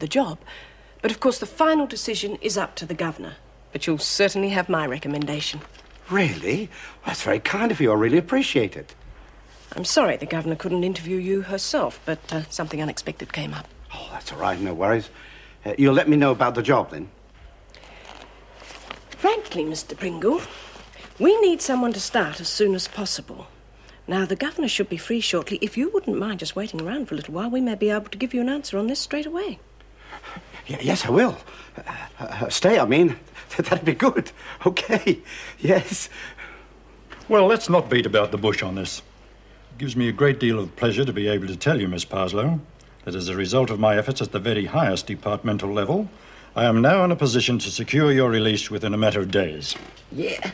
the job. But, of course, the final decision is up to the Governor. But you'll certainly have my recommendation. Really? That's very kind of you. I really appreciate it. I'm sorry the Governor couldn't interview you herself, but something unexpected came up. Oh, that's all right. No worries. You'll let me know about the job, then? Frankly, Mr. Pringle, we need someone to start as soon as possible. Now, the Governor should be free shortly. If you wouldn't mind just waiting around for a little while, we may be able to give you an answer on this straight away. Yes, I will. Stay, I mean. That'd be good. Okay. Yes. Well, let's not beat about the bush on this. It gives me a great deal of pleasure to be able to tell you, Miss Parslow, that as a result of my efforts at the very highest departmental level, I am now in a position to secure your release within a matter of days. Yeah.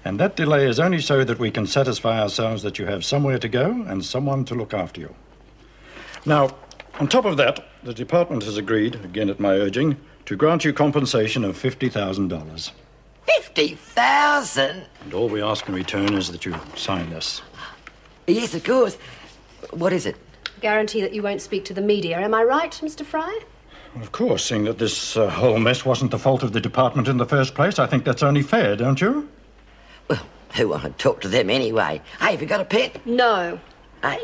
And that delay is only so that we can satisfy ourselves that you have somewhere to go and someone to look after you. Now, on top of that, the department has agreed, again at my urging, to grant you compensation of $50,000. 50,000? And all we ask in return is that you sign this. Yes, of course. What is it? Guarantee that you won't speak to the media. Am I right, Mr. Fry? Well, of course, seeing that this whole mess wasn't the fault of the department in the first place, I think that's only fair, don't you? Well, who want to talk to them anyway? Hey, have you got a pet? No. Hey?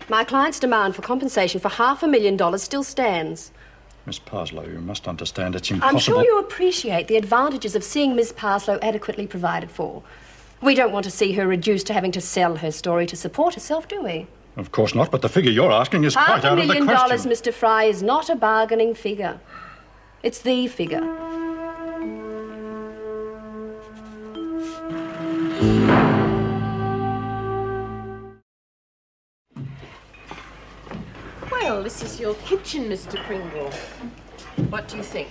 My client's demand for compensation for $500,000 still stands. Miss Parslow, you must understand it's impossible... I'm sure you appreciate the advantages of seeing Miss Parslow adequately provided for. We don't want to see her reduced to having to sell her story to support herself, do we? Of course not, but the figure you're asking is quite out of the question. $500,000, Mr. Fry, is not a bargaining figure. It's the figure. Well, this is your kitchen, Mr. Pringle. What do you think?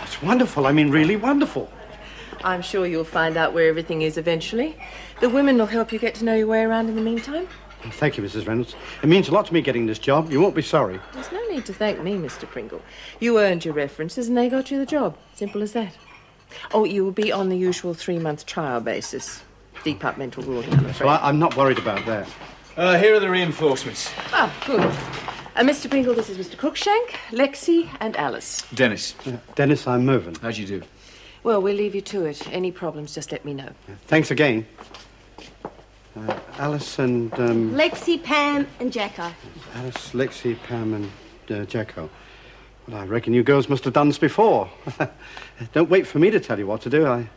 It's wonderful. I mean, really wonderful. I'm sure you'll find out where everything is eventually. The women will help you get to know your way around in the meantime. Thank you, Mrs. Reynolds. It means a lot to me getting this job. You won't be sorry. There's no need to thank me, Mr. Pringle. You earned your references and they got you the job. Simple as that. Oh, you will be on the usual 3-month trial basis. Departmental ruling, I'm afraid. Well, I'm not worried about that. Here are the reinforcements. Ah, good. Mr. Pringle, this is Mr. Cruikshank, Lexi and Alice. Dennis. Dennis, I'm Mervyn. How'd you do? Well, we'll leave you to it. Any problems, just let me know. Thanks again. Alice and... Lexi, Pam and Jacko. Alice, Lexi, Pam and Jacko. Well, I reckon you girls must have done this before. Don't wait for me to tell you what to do. I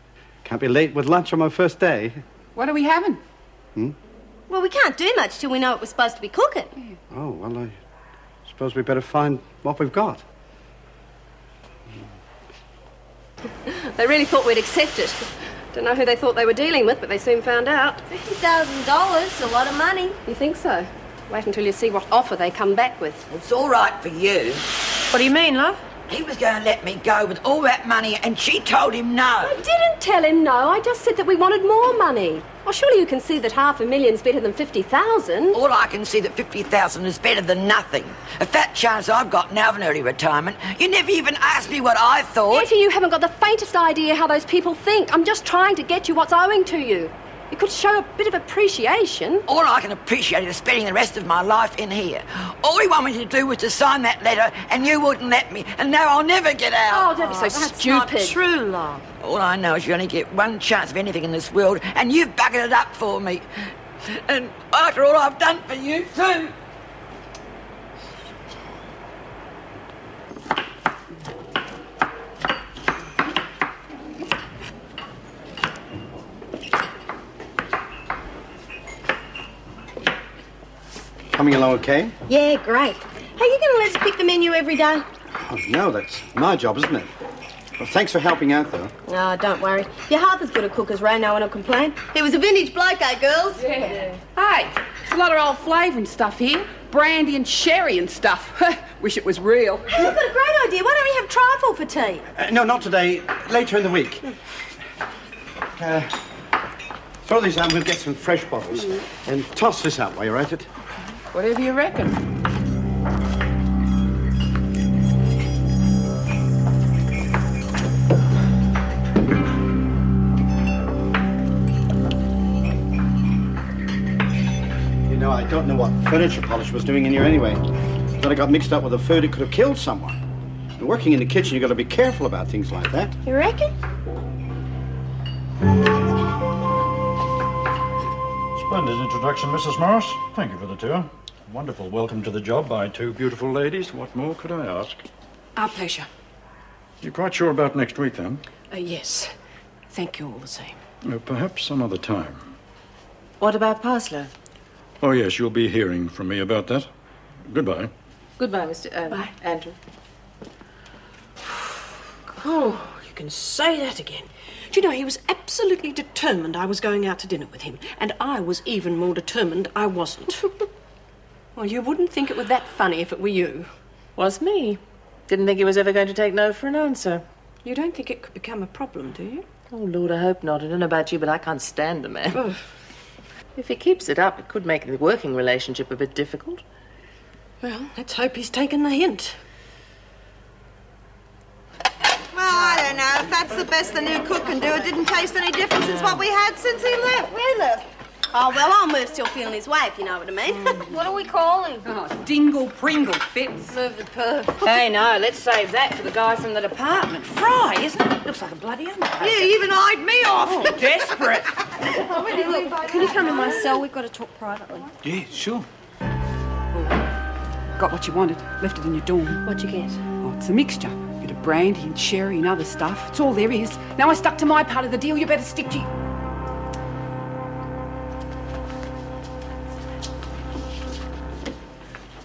can't be late with lunch on my first day. What are we having? Well, we can't do much till we know what we're supposed to be cooking. Oh, well, I suppose we better find what we've got. They really thought we'd accept it. Don't know who they thought they were dealing with, but they soon found out. $50,000, a lot of money. You think so? Wait until you see what offer they come back with. It's all right for you. What do you mean, love? He was going to let me go with all that money and she told him no. I didn't tell him no. I just said that we wanted more money. Well, surely you can see that $500,000's better than 50,000. All I can see that 50,000 is better than nothing. A fat chance I've got now of an early retirement. You never even asked me what I thought. Betty, you haven't got the faintest idea how those people think. I'm just trying to get you what's owing to you. You could show a bit of appreciation. All I can appreciate is spending the rest of my life in here. All he wanted me to do was to sign that letter, and you wouldn't let me, and now I'll never get out. Oh, don't be so That's stupid. not true, love. All I know is you only get one chance of anything in this world, and you've buggered it up for me. And after all I've done for you, too. Coming along okay? Yeah, great. Are you going to let us pick the menu every day? Oh, no, that's my job, isn't it? Well, thanks for helping out, though. Oh, don't worry. You're half as good a cook as Ray, no one will complain. He was a vintage bloke, eh, girls? Yeah. Hey, there's a lot of old flavour and stuff here. Brandy and sherry and stuff. Wish it was real. Hey, I've got a great idea. Why don't we have trifle for tea? No, not today. Later in the week. Throw these out and we'll get some fresh bottles. And toss this out while you're at it. Whatever you reckon. You know, I don't know what furniture polish was doing in here anyway. But I got mixed up with the food, it could have killed someone. Working in the kitchen, you've got to be careful about things like that. You reckon? Splendid introduction, Mrs. Morris. Thank you for the tour. Wonderful welcome to the job by two beautiful ladies. What more could I ask? Our pleasure. You're quite sure about next week, then? Yes. Thank you all the same. Perhaps some other time. What about Parslow? Oh, yes, you'll be hearing from me about that. Goodbye. Goodbye, Mr. Bye. Andrew. Oh, you can say that again. Do you know, he was absolutely determined I was going out to dinner with him, and I was even more determined I wasn't. Well, you wouldn't think it was that funny if it were you. Was me. Didn't think he was ever going to take no for an answer. You don't think it could become a problem, do you? Oh, Lord, I hope not. I don't know about you, but I can't stand the man. If he keeps it up, it could make the working relationship a bit difficult. Well, let's hope he's taken the hint. Well, I don't know. If that's the best the new cook can do, it didn't taste any different since what we had since he left. We left. Oh, well, I'm still feeling his way, if you know what I mean. What do we call him? Oh, Dingle Pringle Fitz. Move the perv. Hey, no, let's save that for the guy from the department. Fry, isn't it? Looks like a bloody undertaker. You even eyed me off. Oh, desperate. Can you come to my cell? We've got to talk privately. Yeah, sure. Got what you wanted. Left it in your dorm. What'd you get? Oh, it's a mixture. Bit of brandy and sherry and other stuff. It's all there is. Now I stuck to my part of the deal. You better stick to...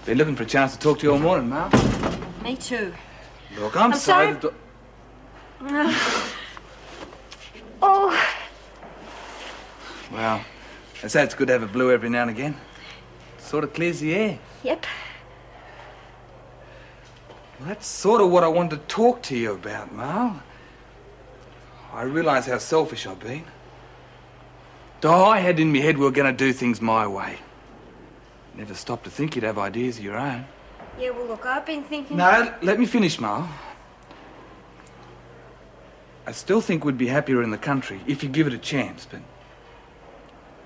Been looking for a chance to talk to you all morning, Mal. Me too. Look, I'm sorry. that... Oh. Well, I say it's good to have a blue every now and again. Sort of clears the air. Yep. Well, that's sort of what I wanted to talk to you about, Mal. I realise how selfish I've been. I had in my head we were going to do things my way. Never stopped to think you'd have ideas of your own. Yeah, well, look, I've been thinking... No, let me finish, Mal. I still think we'd be happier in the country if you give it a chance, but...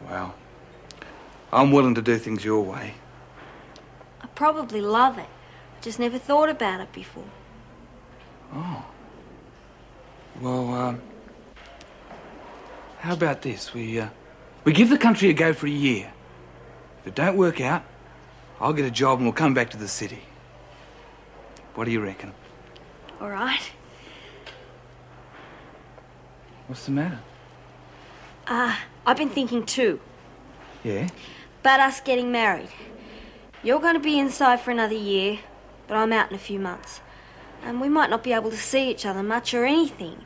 Well, I'm willing to do things your way. I probably love it. Just never thought about it before. Oh. Well, how about this? We give the country a go for a year. If it don't work out, I'll get a job and we'll come back to the city. What do you reckon? All right. What's the matter? I've been thinking too. Yeah? About us getting married. You're going to be inside for another year, but I'm out in a few months. And we might not be able to see each other much or anything.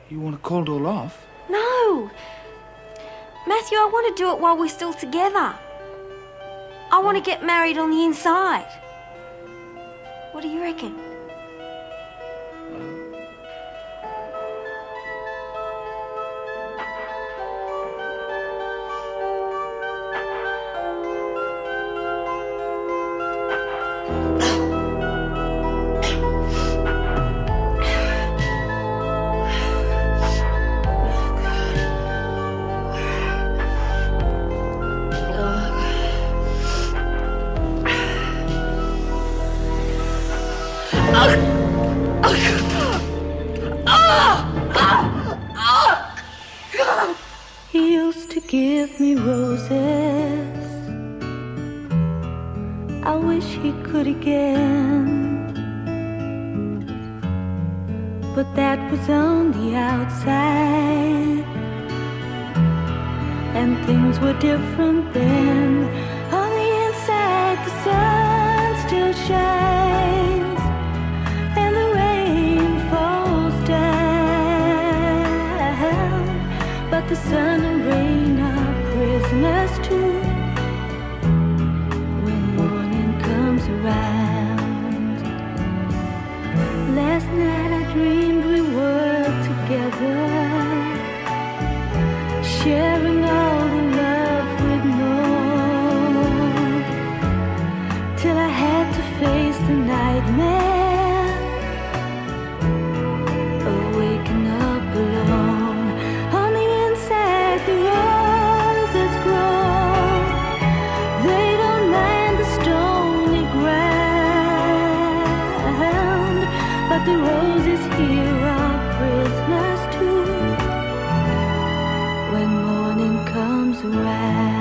You want to call it all off? No! Matthew, I want to do it while we're still together. I want to get married on the inside. What do you reckon? He used to give me roses. I wish he could again, but that was on the outside, and things were different then. On the inside, the sun still shines, and the rain falls down, but the sun and rain are prisoners too when morning comes around. Last night I dreamed we were together, sharing all the love we'd known, till I had to face the the roses here are prisoners too. When morning comes around.